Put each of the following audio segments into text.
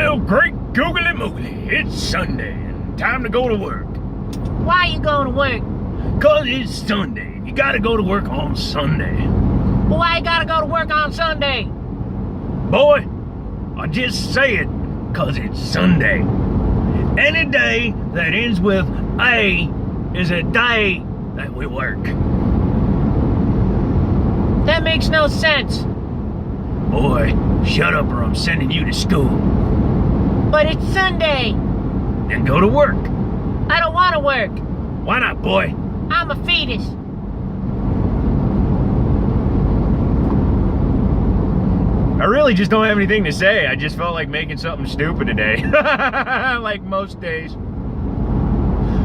Well, great googly moogly, it's Sunday and time to go to work. Why you going to work? 'Cause it's Sunday. You gotta go to work on Sunday. But why you gotta go to work on Sunday? Boy, I just say it 'cause it's Sunday. Any day that ends with A is a day that we work. That makes no sense. Boy, shut up or I'm sending you to school. But it's Sunday. Then go to work. I don't want to work. Why not, boy? I'm a fetus. I really just don't have anything to say. I just felt like making something stupid today. Like most days.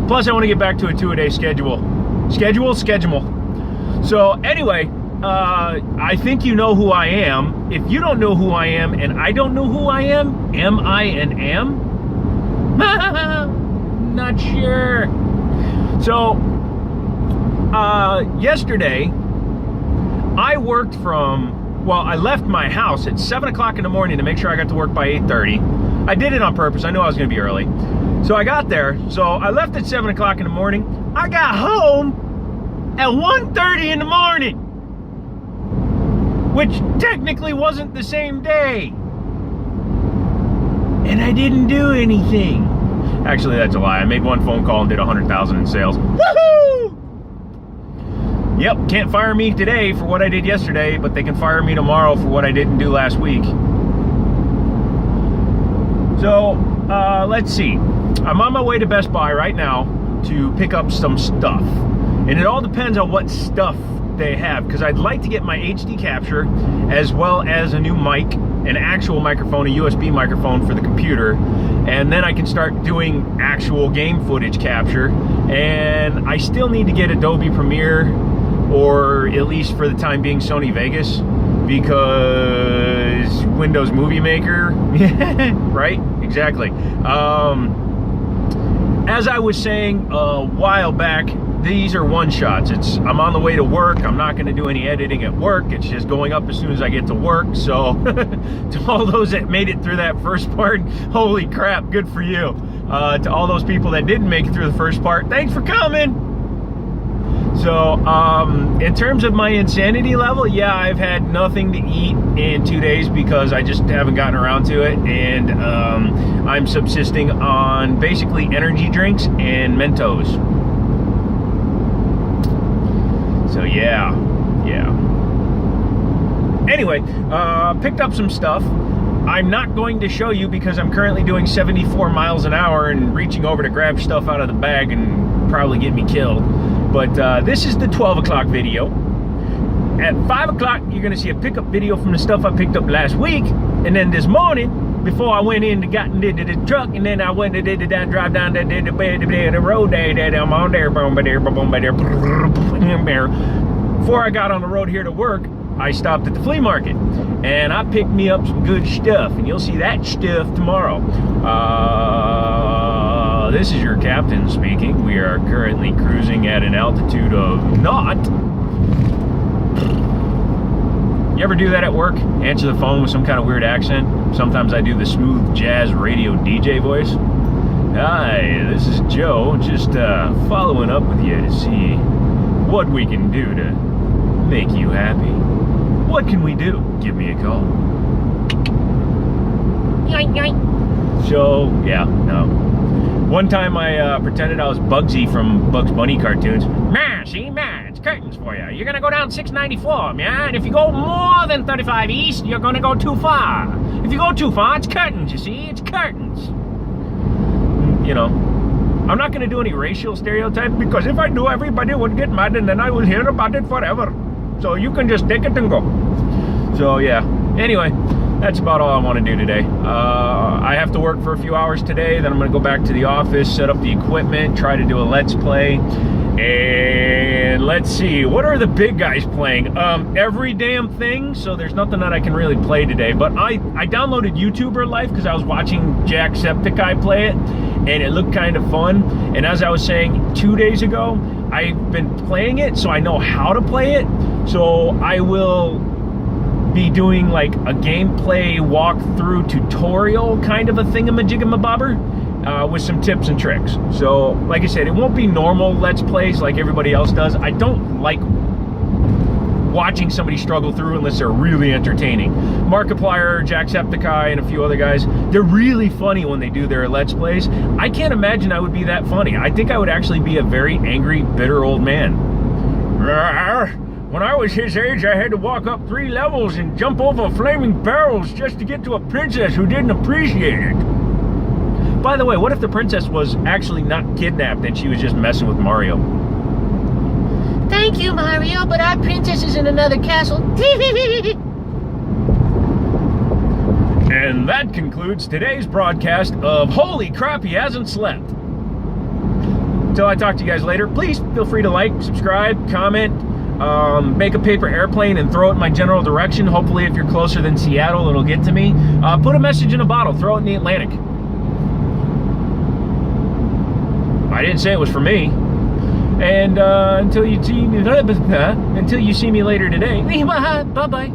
Plus, I want to get back to a two-a-day schedule. Schedule. So, anyway, I think you know who I am. If you don't know who I am and I don't know who I am I an am? Not sure. So, yesterday, I worked I left my house at 7 o'clock in the morning to make sure I got to work by 8:30. I did it on purpose. I knew I was going to be early. So I got there. So I left at 7 o'clock in the morning. I got home at 1:30 in the morning, which technically wasn't the same day. And I didn't do anything. Actually, that's a lie. I made one phone call and did 100,000 in sales. Woohoo! Yep, can't fire me today for what I did yesterday, but they can fire me tomorrow for what I didn't do last week. So, let's see. I'm on my way to Best Buy right now to pick up some stuff. And it all depends on what stuff they have, because I'd like to get my HD capture as well as a new mic, an actual microphone, a USB microphone for the computer, and then I can start doing actual game footage capture. And I still need to get Adobe Premiere, or at least for the time being Sony Vegas, because Windows Movie Maker, right? Exactly. As I was saying a while back, these are one-shots. I'm on the way to work. I'm not going to do any editing at work. It's just going up as soon as I get to work. So to all those that made it through that first part, holy crap, good for you. To all those people that didn't make it through the first part, thanks for coming. So in terms of my insanity level, yeah, I've had nothing to eat in 2 days because I just haven't gotten around to it. And I'm subsisting on basically energy drinks and Mentos. So yeah. Anyway, picked up some stuff. I'm not going to show you because I'm currently doing 74 miles an hour and reaching over to grab stuff out of the bag and probably get me killed. But this is the 12 o'clock video. At 5 o'clock, you're going to see a pickup video from the stuff I picked up last week. And then this morning, before I went in and got into the truck, and then I went and did that drive down the road there, I'm on there, before I got on the road here to work, I stopped at the flea market and I picked me up some good stuff, and you'll see that stuff tomorrow. This is your captain speaking. We are currently cruising at an altitude of not. You ever do that at work? Answer the phone with some kind of weird accent? Sometimes I do the smooth jazz radio DJ voice. Hi, this is Joe, just following up with you to see what we can do to make you happy. What can we do? Give me a call. Yoink, yoink. So, yeah, no. One time I pretended I was Bugsy from Bugs Bunny cartoons. Man, it's curtains for you. You're gonna go down 694, man. And if you go more than 35 east, you're gonna go too far. If you go too far, it's curtains, you see? It's curtains. You know, I'm not gonna do any racial stereotypes because if I do, everybody would get mad and then I will hear about it forever. So you can just take it and go. So yeah, anyway, that's about all I want to do today. I have to work for a few hours today, then I'm going to go back to the office, set up the equipment, try to do a Let's Play, and let's see, what are the big guys playing? Every damn thing, so there's nothing that I can really play today, but I downloaded YouTuber Life because I was watching Jacksepticeye play it, and it looked kind of fun, and as I was saying 2 days ago, I've been playing it, so I know how to play it, so I will be doing like a gameplay walkthrough tutorial kind of a thingamajiggamabobber with some tips and tricks. So, like I said, it won't be normal Let's Plays like everybody else does. I don't like watching somebody struggle through unless they're really entertaining. Markiplier, Jacksepticeye, and a few other guys, they're really funny when they do their Let's Plays. I can't imagine I would be that funny. I think I would actually be a very angry, bitter old man. When I was his age, I had to walk up 3 levels and jump over flaming barrels just to get to a princess who didn't appreciate it. By the way, what if the princess was actually not kidnapped and she was just messing with Mario? Thank you, Mario, but our princess is in another castle. And that concludes today's broadcast of Holy Crap, He Hasn't Slept. Until I talk to you guys later, please feel free to like, subscribe, comment, make a paper airplane and throw it in my general direction. Hopefully, if you're closer than Seattle, it'll get to me. Put a message in a bottle, throw it in the Atlantic. I didn't say it was for me. And until you see me later today, bye-bye.